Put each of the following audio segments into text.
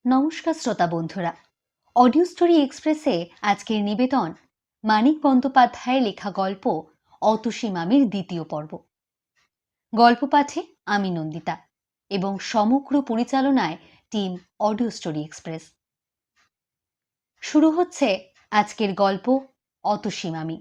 নমস্কার শ্রোতা বন্ধুরা, অডিও স্টোরি এক্সপ্রেসে আজকের নিবেদন মানিক বন্দ্যোপাধ্যায়ের লেখা গল্প অতসী মামির দ্বিতীয় পর্ব। গল্প পাঠে আমি নন্দিতা এবং সমগ্র পরিচালনায় টিম অডিও স্টোরি এক্সপ্রেস। শুরু হচ্ছে আজকের গল্প অতসী মামি।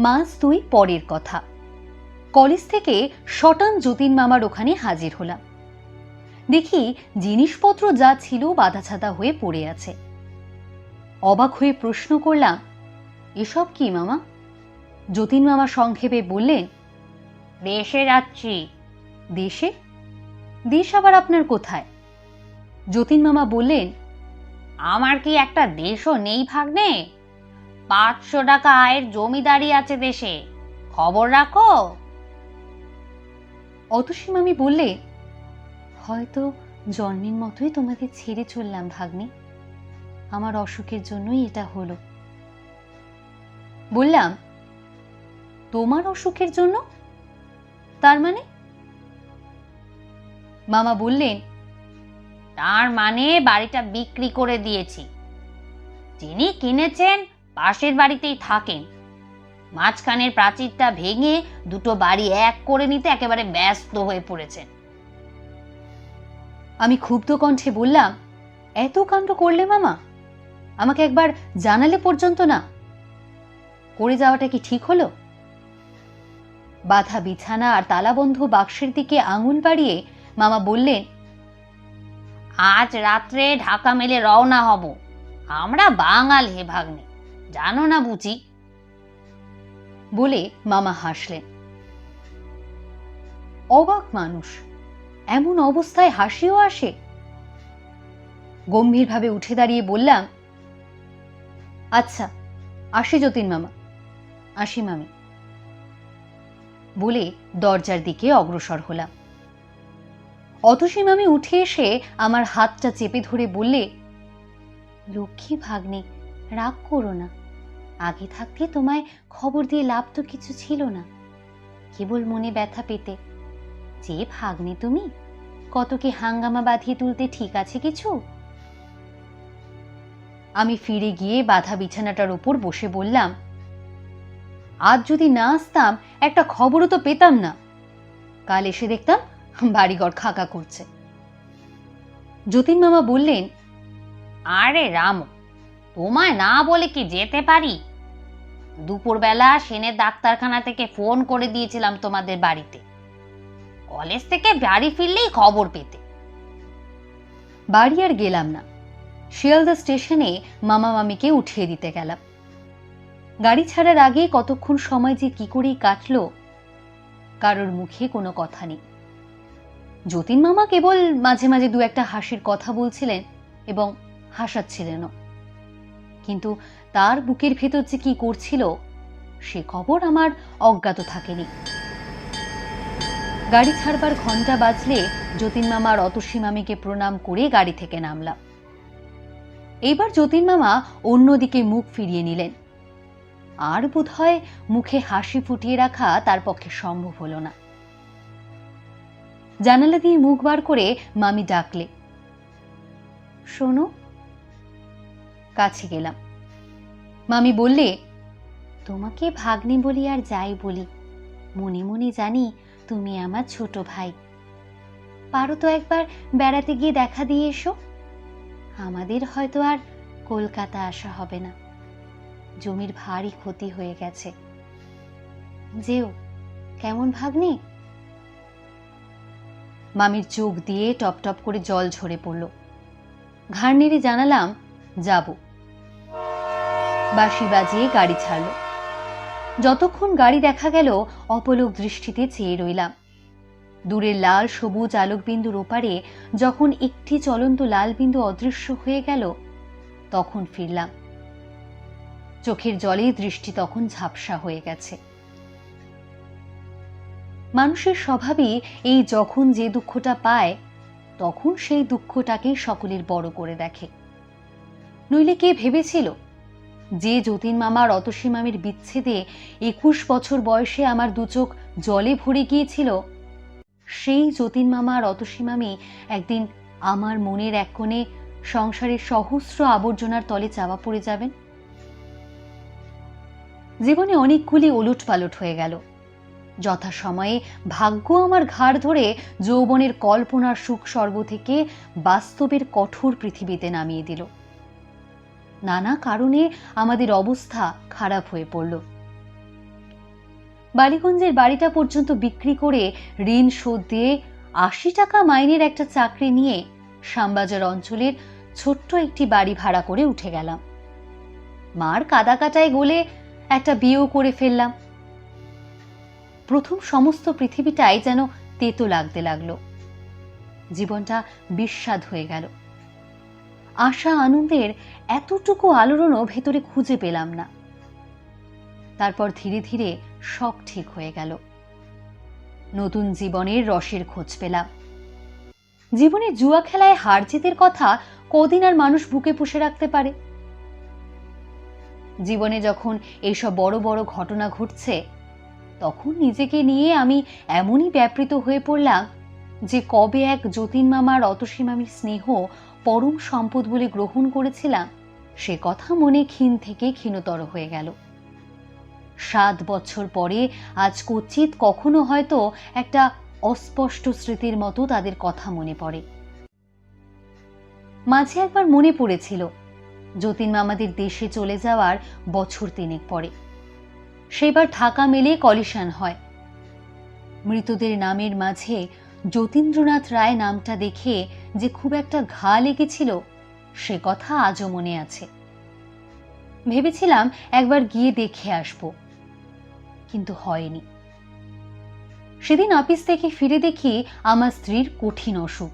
মাস 2 পরের কথা। কলেজ থেকে শটান যতীন মামার ওখানে হাজির হলাম। দেখি জিনিসপত্র যা ছিল বাঁধাছাদা হয়ে পড়ে আছে। অবাক হয়ে প্রশ্ন করলাম, এসব কি মামা? যতীন মামা সংক্ষেপে বললেন, দেশে যাচ্ছি। দেশে? দেশ আবার আপনার কোথায়? যতীন মামা বললেন, আমার কি একটা দেশও নেই ভাগ্নে? 500 টাকা আয়ের জমিদারি আছে দেশে, খবর রাখো। অতসী মামি বললে, হয়তো জন্মের মতোই তোমাদের ছেড়ে চললাম ভাগ্নে, আমার অসুখের জন্যই এটা হলো। বললাম, তোমার অসুখের জন্য? তার মানে? মামা বললেন, তার মানে বাড়িটা বিক্রি করে দিয়েছি। যিনি কিনেছেন পাশের বাড়িতেই থাকেন, মাঝখানের প্রাচীরটা ভেঙে দুটো বাড়ি এক করে নিতে একেবারে ব্যস্ত হয়ে পড়েছেন। আমি ক্ষুব্ধ কণ্ঠে বললাম, এত কাণ্ড করলে মামা? আমাকে একবার জানালে পর্যন্ত না। করে যাওয়াটা কি ঠিক হলো? বাঁধা বিছানা আর তালাবন্ধ বাক্সের দিকে আঙুল বাড়িয়ে মামা বললেন, আজ রাত্রে ঢাকা মেলে রওনা হব। আমরা বাঙাল হে ভাগ্নে, জানো না বুঝি? বলে মামা হাসলেন। অবাক মানুষ, এমন অবস্থায় হাসিও আসে? গম্ভীরভাবে উঠে দাঁড়িয়ে বললাম, আচ্ছা আসি যতীন মামা, আসি মামি। বলে দরজার দিকে অগ্রসর হলাম। অতসী মামি উঠে এসে আমার হাতটা চেপে ধরে বললে, লক্ষ্মী ভাগ্নে, রাগ করো না। আগে থাকতে তোমায় খবর দিয়ে লাভ তো কিছু ছিল না, কেবল মনে ব্যথা পেতে। যে ভাগ্নে তুমি, কত কি হাঙ্গামা বাঁধিয়ে তুলতে ঠিক আছে কিছু? আমি ফিরে গিয়ে বাঁধা বিছানাটার উপর বসে বললাম, আজ যদি না আসতাম একটা খবরও তো পেতাম না। কাল এসে দেখতাম বাড়িঘর খাকা করছে। যতীন মামা বললেন, আরে রাম, তোমায় না বলে কি যেতে পারি? দুপুরবেলা সেনের ডাক্তারখানা থেকে ফোন করে দিয়েছিলাম তোমাদের বাড়িতে, কলেজ থেকে বাড়ি ফিরলেই খবর পেতে। বাড়ি আর গেলাম না, শিয়ালদা স্টেশনে মামা মামিকে উঠিয়ে দিতে গেলাম। গাড়ি ছাড়ার আগে কতক্ষণ সময় যে কি করেই কাটলো, কারোর মুখে কোনো কথা নেই। যতীন মামা কেবল মাঝে মাঝে দু একটা হাসির কথা বলছিলেন এবং হাসাচ্ছিলেনও, কিন্তু তার বুকের ভেতর যে কি করছিল সে খবর আমার অজ্ঞাত থাকেনি। গাড়ি ছাড়বার ঘন্টা বাজলে যতীন মামা আর অতসী মামিকে প্রণাম করে গাড়ি থেকে নামলাম। এইবার যতীন মামা অন্যদিকে মুখ ফিরিয়ে নিলেন, আর বোধহয় মুখে হাসি ফুটিয়ে রাখা তার পক্ষে সম্ভব হলো না। জানালা দিয়ে মুখ বার করে মামি ডাকলে, শোনো। কাছে গেলাম। মামি বললে, তোমাকে ভাগ্নে বলি আর যাই বলি, মনে মনে জানি তুমি আমার ছোট ভাই। পারো তো একবার বেড়াতে গিয়ে দেখা দিয়ে এসো। আমাদের হয়তো আর কলকাতা আসা হবে না, জমির ভারী ক্ষতি হয়ে গেছে। যেও কেমন ভাগ্নে? মামির চোখ দিয়ে টপ টপ করে জল ঝরে পড়ল। ঘাড় নেড়ে জানালাম, যাব। বাঁশি বাজিয়ে গাড়ি ছাড়ল। যতক্ষণ গাড়ি দেখা গেল অপলক দৃষ্টিতে চেয়ে রইলাম। দূরের লাল সবুজ আলোকবিন্দুর ওপারে যখন একটি চলন্ত লাল বিন্দু অদৃশ্য হয়ে গেল, তখন ফিরলাম। চোখের জলে দৃষ্টি তখন ঝাপসা হয়ে গেছে। মানুষের স্বভাবই এই, যখন যে দুঃখটা পায় তখন সেই দুঃখটাকে সকলের বড় করে দেখে। নইলে কে ভেবেছিল যে যতীন মামা রতসী মামির বিচ্ছেদে 21 বছর বয়সে আমার দু চোখ জলে ভরে গিয়েছিল, সেই যতীন মামা রতসী মামি একদিন আমার মনের এক কোণে সংসারের সহস্র আবর্জনার তলে চাপা পড়ে যাবেন। জীবনে অনেকগুলি ওলট পালট হয়ে গেল। যথাসময়ে ভাগ্য আমার ঘাড় ধরে যৌবনের কল্পনার সুখ স্বর্গ থেকে বাস্তবের কঠোর পৃথিবীতে নামিয়ে দিল। নানা কারণে আমাদের অবস্থা খারাপ হয়ে পড়ল। বালিগঞ্জের বাড়িটা পর্যন্ত বিক্রি করে ঋণ শোধ দিয়ে 80 টাকা মাইনের একটা চাকরি নিয়ে শ্যামবাজার অঞ্চলের ছোট্ট একটি বাড়ি ভাড়া করে উঠে গেলাম। মার কাদা কাটায় গলে একটা বিয়েও করে ফেললাম। প্রথম সমস্ত পৃথিবীটাই যেন তেতো লাগতে লাগলো। জীবনটা বিস্বাদ হয়ে গেল। আশা আনন্দের এতটুকু আলোড়নও ভেতরে খুঁজে পেলাম না। তারপর ধীরে ধীরে সব ঠিক হয়ে গেল। নতুন জীবনের রসের খোঁজ পেলাম। জীবনে জুয়া খেলায় হার জিতের কথা কদিন আর মানুষ বুকে পুষে রাখতে পারে? জীবনে যখন এইসব বড় বড় ঘটনা ঘটছে, তখন নিজেকে নিয়ে আমি এমনই ব্যাপৃত হয়ে পড়লাম যে কবে এক যতীন মামার রতসী মামির স্নেহ পরম সম্পদ বলে গ্রহণ করেছিলাম, সে কথা মনে ক্ষীণ থেকে ক্ষীণতর হয়ে গেল। 7 বছর পরে আজ কচিত কখনো হয়তো একটা অস্পষ্ট স্মৃতির মতো তাদের কথা মনে পড়ে। মাঝে একবার মনে পড়েছিল যতীন মামাদের দেশে চলে যাওয়ার বছর 3 পরে। সেবার ঢাকা মেলে কলিশন হয়। মৃতদের নামের মাঝে যতীন্দ্রনাথ রায় নামটা দেখে যে খুব একটা ঘা লেগেছিল, সে কথা আজও মনে আছে। ভেবেছিলাম একবার গিয়ে দেখে আসব, কিন্তু হয়নি। সেদিন অফিস থেকে ফিরে দেখি আমার স্ত্রীর কঠিন অসুখ।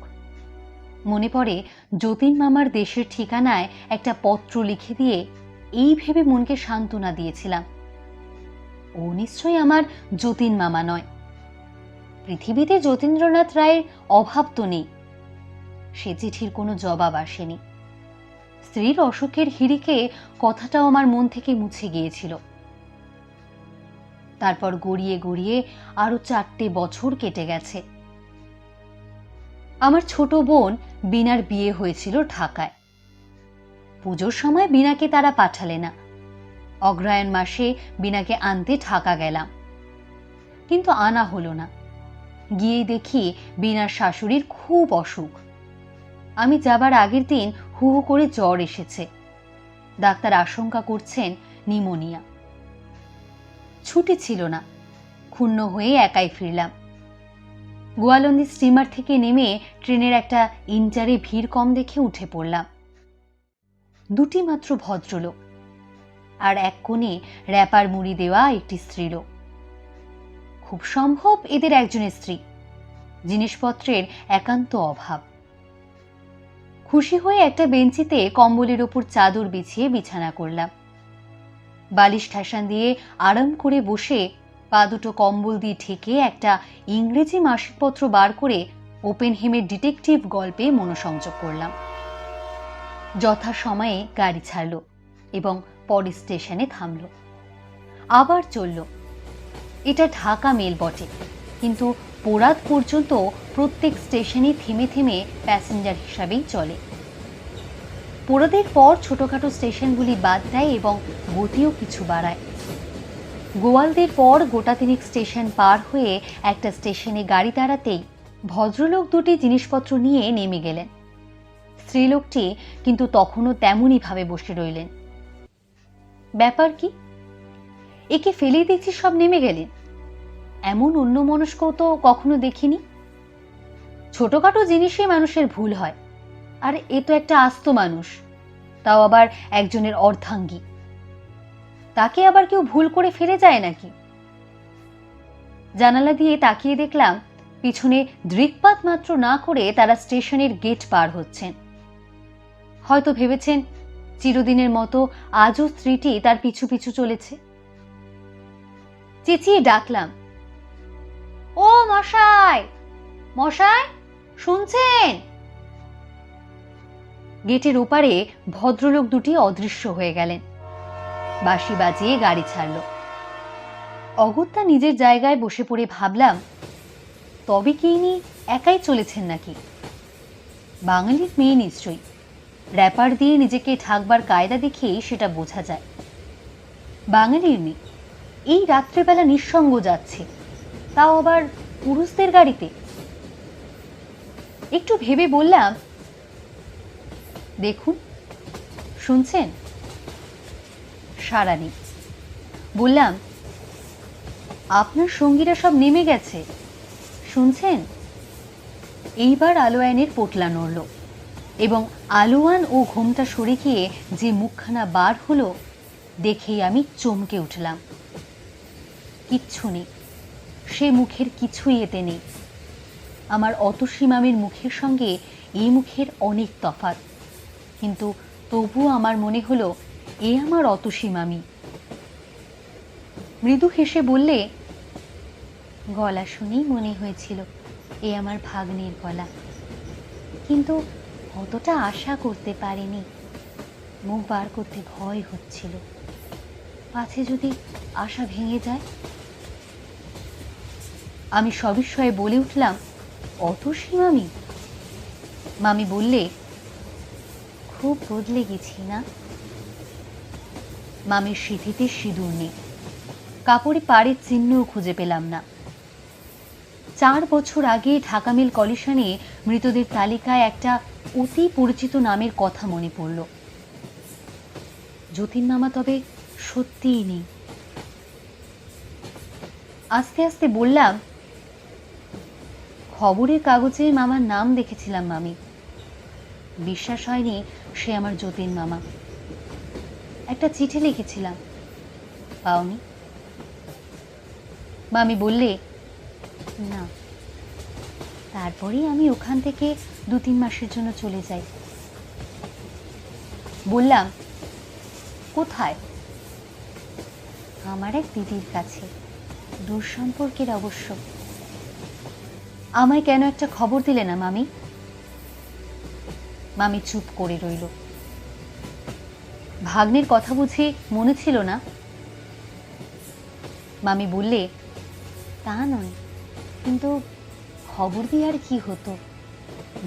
মনে পড়ে যতীন মামার দেশের ঠিকানায় একটা পত্র লিখে দিয়ে এই ভেবে মনকে সান্ত্বনা দিয়েছিলাম, ও নিশ্চয়ই আমার যতীন মামা নয়। পৃথিবীতে যতীন্দ্রনাথ রায়ের অভাব তো নেই। সে চিঠির কোনো জবাব আসেনি। স্ত্রীর অসুখের হিড়িকে কথাটাও আমার মন থেকে মুছে গিয়েছিল। তারপর গড়িয়ে গড়িয়ে আরো 4টে বছর কেটে গেছে। আমার ছোট বোন বিনার বিয়ে হয়েছিল ঢাকায়। পুজোর সময় বিনাকে তারা পাঠালে না। অগ্রহায়ণ মাসে বিনাকে আনতে ঢাকা গেলাম, কিন্তু আনা হলো না। গিয়ে দেখি বিনার শাশুড়ির খুব অসুখ। আমি যাবার আগের দিন হু হু করে জ্বর এসেছে। ডাক্তার আশঙ্কা করছেন নিউমোনিয়া। ছুটি ছিল না। ক্ষুণ্ণ হয়ে একাই ফিরলাম। গোয়ালন্দি স্টিমার থেকে নেমে ট্রেনের একটা ইন্টারে ভিড় কম দেখে উঠে পড়লাম। 2টি মাত্র ভদ্রলোক আর এক কোণে র্যাপার মুড়ি দেওয়া একটি স্ত্রীলোক। খুব সম্ভব এদের একজনের স্ত্রী। জিনিসপত্রের একান্ত অভাব। খুশি হয়ে একটা বেঞ্চিতে কম্বলের ওপর চাদর বিছিয়ে বিছানা করলাম। বালিশ ঠাসান দিয়ে আরাম করে বসে পা দুটো কম্বল দিয়ে ঢেকে একটা ইংরেজি মাসিকপত্র বার করে ওপেনহেমের ডিটেকটিভ গল্পে মনোসংযোগ করলাম। যথাসময়ে গাড়ি ছাড়ল এবং পরের স্টেশনে থামল। আবার চলল। এটা ঢাকা মেল বটে, কিন্তু পোড়াদ পর্যন্ত প্রত্যেক স্টেশনে থেমে থেমে প্যাসেঞ্জার হিসাবেই চলে। পোড়াদের পর ছোটখাটো স্টেশনগুলি বাদ দেয় এবং গতিও কিছু বাড়ায়। গোয়ালদের পর গোটা 3 স্টেশন পার হয়ে একটা স্টেশনে গাড়ি দাঁড়াতেই ভদ্রলোক দুটি জিনিসপত্র নিয়ে নেমে গেলেন। স্ত্রীলোকটি কিন্তু তখনও তেমনই ভাবে বসে রইলেন। ব্যাপার কি? একে ফেলেই দেখছি সব নেমে গেলেন। এমন অন্যমনস্ক তো কখনো দেখিনি। ছোটখাটো জিনিসে মানুষের ভুল হয়, আর এ তো একটা আস্ত মানুষ, তাও আবার একজনের অর্ধাঙ্গী। তাকে আবার কেউ ভুল করে ফিরে যায় নাকি? জানালা দিয়ে তাকিয়ে দেখলাম পিছনে দৃকপাত মাত্র না করে তারা স্টেশনের গেট পার হচ্ছেন। হয়তো ভেবেছেন চিরদিনের মতো আজও স্ত্রীটি তার পিছু পিছু চলেছে। চেঁচিয়ে ডাকলাম, ও মশাই, মশাই, শুনছেন? গেটের ওপারে ভদ্রলোক দুটি অদৃশ্য হয়ে গেলেন। বাঁশি বাজিয়ে গাড়ি ছাড়ল। অগত্যা নিজের জায়গায় বসে পড়ে ভাবলাম, তবে কি ইনি একাই চলেছেন নাকি? বাঙালির মেয়ে নিশ্চয়ই, র্যাপার দিয়ে নিজেকে ঢাকবার কায়দা দেখেই সেটা বোঝা যায়। বাঙালির মেয়ে এই রাত্রেবেলা নিঃসঙ্গ যাচ্ছে, তাও আবার পুরুষদের গাড়িতে। একটু ভেবে বললাম, দেখুন, শুনছেন? সাড়া নেই। বললাম, আপনার সঙ্গীরা সব নেমে গেছে, শুনছেন? এইবার আলোয়ানের পোটলা নড়ল এবং আলোয়ান ও ঘোমটা সরে গিয়ে যে মুখখানা বার হলো দেখেই আমি চমকে উঠলাম। কিচ্ছু নেই, সে মুখের কিছুই এতে নেই। আমার অতসী মামির মুখের সঙ্গে এই মুখের অনেক তফাৎ, কিন্তু তবুও আমার মনে হলো এ আমার অতসী মামি। মৃদু হেসে বললে, গলা শুনেই মনে হয়েছিল এ আমার ভাগ্নের গলা, কিন্তু অতটা আশা করতে পারিনি। মুখ বার করতে ভয় হচ্ছিল, পাছে যদি আশা ভেঙে যায়। আমি সবিস্ময়ে বলে উঠলাম, অতসী মামি? মামি বললে, খুব বদলে গেছি না? মামির সিঁথিতে সিঁদুর নেই, কাপড়ে পাড়ের চিহ্নও খুঁজে পেলাম না। 4 বছর আগে ঢাকা মেল কলিশনে মৃতদের তালিকায় একটা অতি পরিচিত নামের কথা মনে পড়ল। যতীন মামা তবে সত্যিই নেই। আস্তে আস্তে বললাম, খবরের কাগজে মামার নাম দেখেছিলাম মামি। বিশ্বাস হয়নি সে আমার যতীন মামা। একটা চিঠি লিখেছিলাম, পাওনি? মামি বললে, না। তারপরেই আমি ওখান থেকে 2-3 মাসের জন্য চলে যাই। বললাম, কোথায়? আমার এক দিদির কাছে, দূর সম্পর্কের অবশ্য। আমায় কেন একটা খবর দিলে না মামি? মামি চুপ করে রইল। ভাগ্নের কথা বুঝি মনে ছিল না? মামি বললে, তা নয়, কিন্তু খবর দিয়ে আর কি হতো,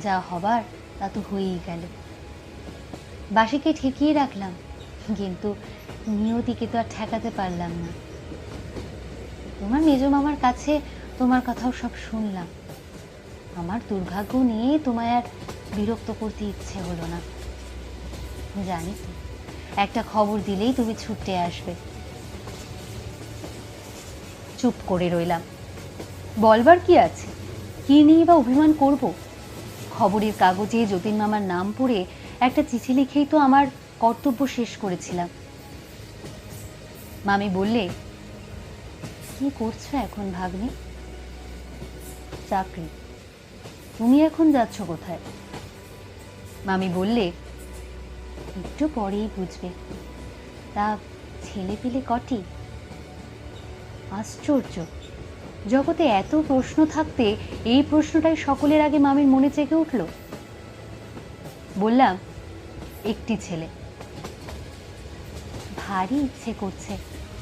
যা হবার তা তো হয়েই গেল। বাসিকে ঠেকিয়ে রাখলাম, কিন্তু নিয়তিকে তো আর ঠেকাতে পারলাম না। তোমার মেজ মামার কাছে তোমার কথাও সব শুনলাম। আমার দুর্ভাগ্য নিয়ে তোমায় আর বিরক্ত করতে ইচ্ছে হলো না। জানি তো, একটা খবর দিলেই তুমি ছুটে আসবে। চুপ করে রইলাম। বলবার কি আছে? কি নিয়ে বা অভিমান করব? খবরের কাগজে যতীন মামার নাম পড়ে একটা চিঠি লিখেই তো আমার কর্তব্য শেষ করেছিলাম। মামি বললে, কি করছো এখন ভাগ্নে? চাকরি। তুমি এখন যাচ্ছ কোথায়? মামি বললে, একটু পরেই বুঝবে। তা ছেলে পেলে কটি? আশ্চর্য, জগতে এত প্রশ্ন থাকতে এই প্রশ্নটাই সকলের আগে মামির মনে জেগে উঠল। বললাম, একটি ছেলে। ভারী ইচ্ছে করছে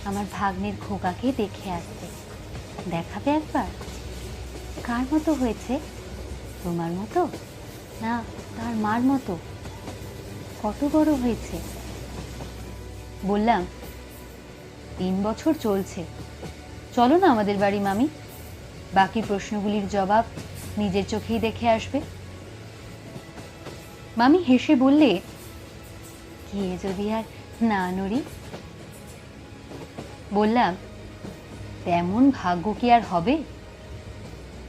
আমার ভাগ্নের খোকাকে দেখে আসতে। দেখাবে একবার? কার মতো হয়েছে? তোমার মতো না তার মার মতো? কত বড় হয়েছে? বললাম, 3 বছর চলছে। চলো না আমাদের বাড়ি মামি, বাকি প্রশ্নগুলির জবাব নিজের চোখেই দেখে আসবে। মামি হেসে বললে, গিয়ে যদি আর না নড়ি। বললাম, তেমন ভাগ্য কি আর হবে?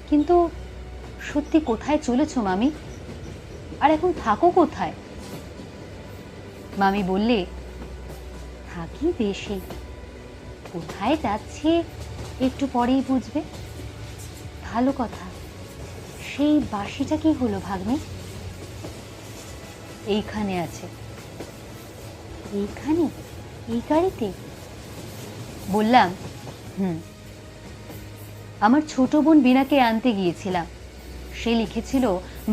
কিন্তু সত্যি কোথায় চলেছ মামি? আর এখন থাকো কোথায়? মামি বললে, থাকি দেশে। কোথায় যাচ্ছে একটু পরেই বুঝবে। ভালো কথা, সেই বাঁশিটা কি হলো ভাগ্নে? এইখানে আছে। এইখানে? এই গাড়িতে? বললাম, আমার ছোট বোন বীণাকে আনতে গিয়েছিলাম। সে লিখেছিল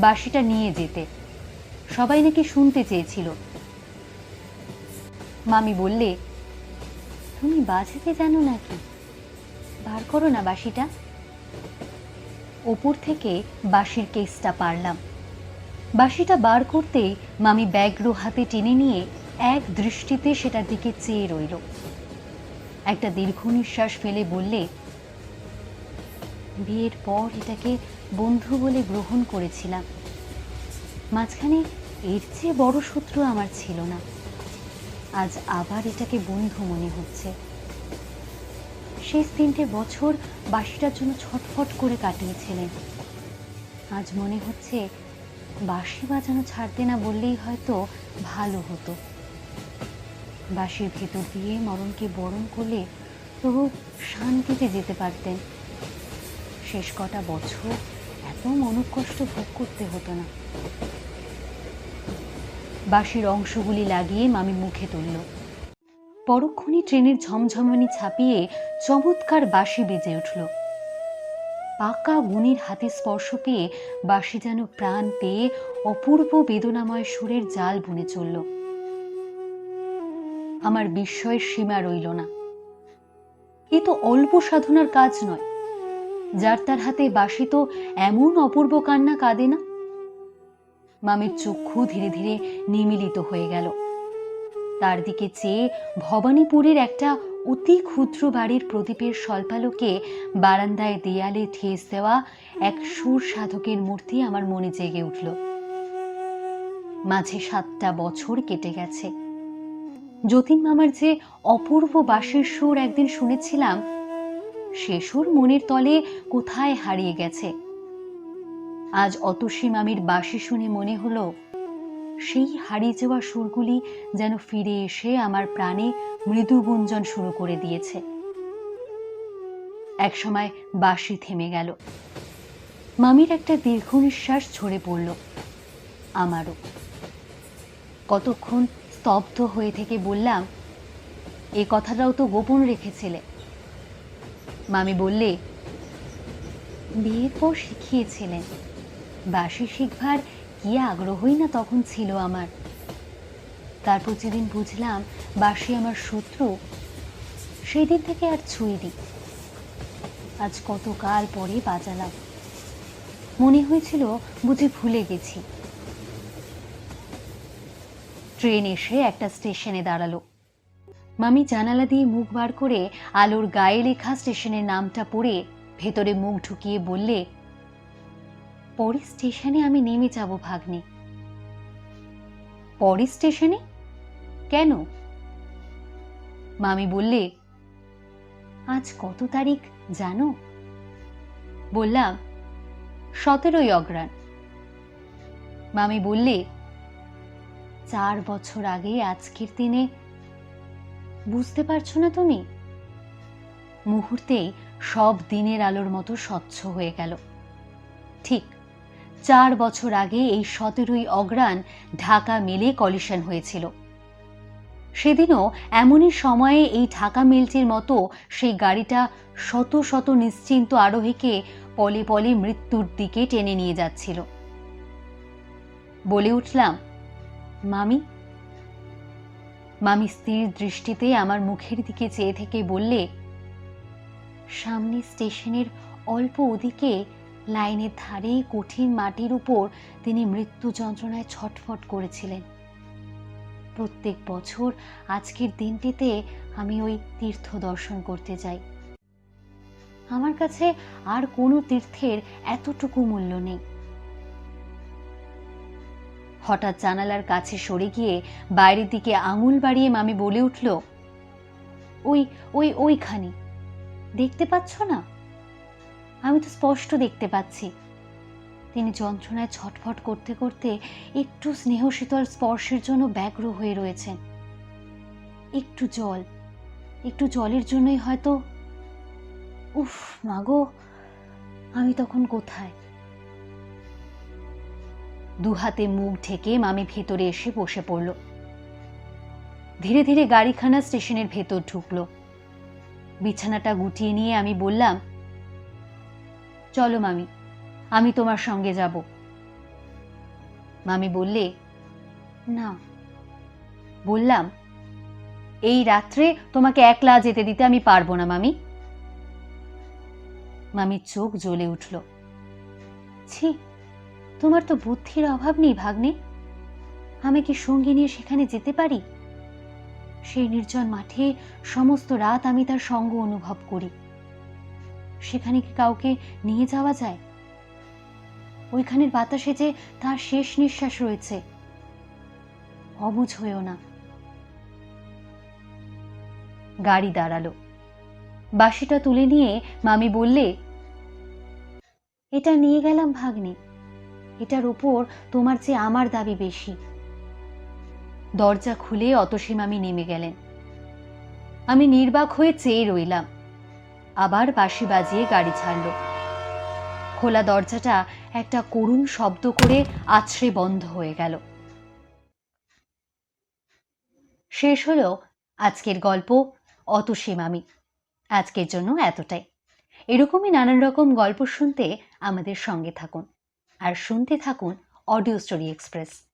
বাঁশিটা নিয়ে যেতে। সবাই নাকি শুনতে চেয়েছিল। মামি বললে, তুমি বাজাতে জানো নাকি? বার করো না বাঁশিটা। ওপর থেকে বাঁশির কেসটা পারলাম। বাঁশিটা বার করতেই মামি ব্যগ্র হাতে টেনে নিয়ে এক দৃষ্টিতে সেটার দিকে চেয়ে রইল। একটা দীর্ঘ নিঃশ্বাস ফেলে বললে, বিয়ের পর এটাকে বন্ধু বলে গ্রহণ করেছিলাম। মাঝখানে এর চেয়ে বড় শত্রু আমার ছিল না। আজ আবার এটাকে বন্ধু মনে হচ্ছে। শেষ 3টে বছর বাঁশিটার জন্য ছটফট করে কাটিয়েছিলেন। আজ মনে হচ্ছে বাঁশি বাজানো ছাড়তে না বললেই হয়তো ভালো হতো। বাঁশির ভেতর দিয়ে মরণকে বরণ করলে তবু শান্তিতে যেতে পারতেন। শেষ কটা বছর এত মনোকষ্ট ভোগ করতে হতো না। বাঁশির অংশগুলি লাগিয়ে মামি মুখে তুলল। পরক্ষণে ট্রেনের ঝমঝমানি ছাপিয়ে চমৎকার বাঁশি বেজে উঠল। পাকা গুণীর হাতে স্পর্শ পেয়ে বাঁশি যেন প্রাণ পেয়ে অপূর্ব বেদনাময় সুরের জাল বুনে চলল। আমার বিস্ময়ের সীমা রইল না। এ তো অল্প সাধনার কাজ নয়। যার তার হাতে বাঁশি তো এমন অপূর্ব কান্না কাঁদে না। মামির চক্ষু ধীরে ধীরে নিমিলিত হয়ে গেল। তার দিকে চেয়ে ভবানীপুরের একটা অতি ক্ষুদ্র বাড়ির প্রদীপের স্বল্পালোকে বারান্দায় দেয়ালে ঠেস দেওয়া এক সুর সাধকের মূর্তি আমার মনে জেগে উঠল। মাঝে 7টা বছর কেটে গেছে। যতীন মামার যে অপূর্ব বাঁশির সুর একদিন শুনেছিলাম, সে সুর মনের তলে কোথায় হারিয়ে গেছে। আজ অতসী মামির বাঁশি শুনে মনে হলো সেই হারিয়ে যাওয়া সুরগুলি যেন ফিরে এসে আমার প্রাণে মৃদু গুঞ্জন শুরু করে দিয়েছে। একসময় বাঁশি থেমে গেল। মামির একটা দীর্ঘ নিঃশ্বাস ঝরে পড়ল। আমারও। কতক্ষণ স্তব্ধ হয়ে থেকে বললাম, এ কথাটাও তো গোপন রেখেছিলে। মামি বললে, বিয়ের পর শিখিয়েছিলেন। বাঁশি শিখবার কি আগ্রহই না তখন ছিল আমার। তারপর যেদিন বুঝলাম বাঁশি আমার শত্রু, সেই দিন থেকে আর ছুঁইনি। আজ কতকাল পরে বাজালাম। মনে হয়েছিল বুঝি ভুলে গেছি। ট্রেন এসে একটা স্টেশনে দাঁড়ালো। মামি জানালা দিয়ে মুখ বার করে আলোর গায়ে লেখা স্টেশনের নামটা পড়ে ভেতরে মুখ ঢুকিয়ে বললে, পরের স্টেশনে আমি নেমে যাব ভাগ্নে। পরের স্টেশনে? কেন? মামি বললে, আজ কত তারিখ জানো? বললাম, 17ই অগ্রহায়ণ। মামি বললে, 4 বছর আগে আজকের দিনে। বুঝতে পারছো না তুমি? মুহূর্তেই সব দিনের আলোর মতো স্বচ্ছ হয়ে গেল। ঠিক 4 বছর আগে এই 17ই অগ্রহায়ণ ঢাকা মেলে কলিশন হয়েছিল। সেদিনও এমনই সময়ে এই ঢাকা মেলটির মতো সেই গাড়িটা শত শত নিশ্চিন্ত আরোহীকে পলে পলে মৃত্যুর দিকে টেনে নিয়ে যাচ্ছিল। বলে উঠলাম, মামি। মামি স্থির দৃষ্টিতে আমার মুখের দিকে চেয়ে থেকে বললে, সামনে স্টেশনের অল্প ওদিকে লাইনের ধারে কঠিন মাটির উপর তিনি মৃত্যু যন্ত্রণায় ছটফট করেছিলেন। প্রত্যেক বছর আজকের দিনটিতে আমি ওই তীর্থ দর্শন করতে যাই। আমার কাছে আর কোনো তীর্থের এতটুকু মূল্য নেই। হঠাৎ জানালার কাছে সরে গিয়ে বাইরের দিকে আঙুল বাড়িয়ে মামি বলে উঠল, ওই ওই ওইখানে দেখতে পাচ্ছ না? আমি তো স্পষ্ট দেখতে পাচ্ছি। তিনি যন্ত্রণায় ছটফট করতে করতে একটু স্নেহ শীতল স্পর্শের জন্য ব্যগ্র হয়ে রয়েছেন। একটু জলের জন্যই হয়তো। উফ মাগো, আমি তখন কোথায়? দুহাতে মুখ ঢেকে মামি ভেতরে এসে বসে পড়ল। ধীরে ধীরে গাড়িখানা স্টেশনের ভেতর ঢুকলো। বিছানাটা গুটিয়ে নিয়ে আমি বললাম, চলো মামি, আমি তোমার সঙ্গে যাব। মামি বললে, না। বললাম, এই রাত্রে তোমাকে একলা যেতে দিতে আমি পারবো না মামি। মামির চোখ জ্বলে উঠল। ছি, তোমার তো বুদ্ধির অভাব নেই ভাগ্নে। আমি কি সঙ্গী নিয়ে সেখানে যেতে পারি? সেই নির্জন মাঠে সমস্ত রাত আমি তার সঙ্গ অনুভব করি। সেখানে কি কাউকে নিয়ে যাওয়া যায়? ওইখানের বাতাসে যে তার শেষ নিঃশ্বাস রয়েছে। অবুঝ হয়েও না। গাড়ি দাঁড়ালো। বাঁশিটা তুলে নিয়ে মামি বললে, এটা নিয়ে গেলাম ভাগ্নে, এটার উপর তোমার চেয়ে আমার দাবি বেশি। দরজা খুলে অতসী মামি নেমে গেলেন। আমি নির্বাক হয়ে চেয়ে রইলাম। আবার বাঁশি বাজিয়ে গাড়ি ছাড়ল। খোলা দরজাটা একটা করুণ শব্দ করে আছড়ে বন্ধ হয়ে গেল। শেষ হলো আজকের গল্প অতসী মামি। আজকের জন্য এতটাই। এরকমই নানান রকম গল্প শুনতে আমাদের সঙ্গে থাকুন আর শুনতে থাকুন অডিও স্টোরি এক্সপ্রেস।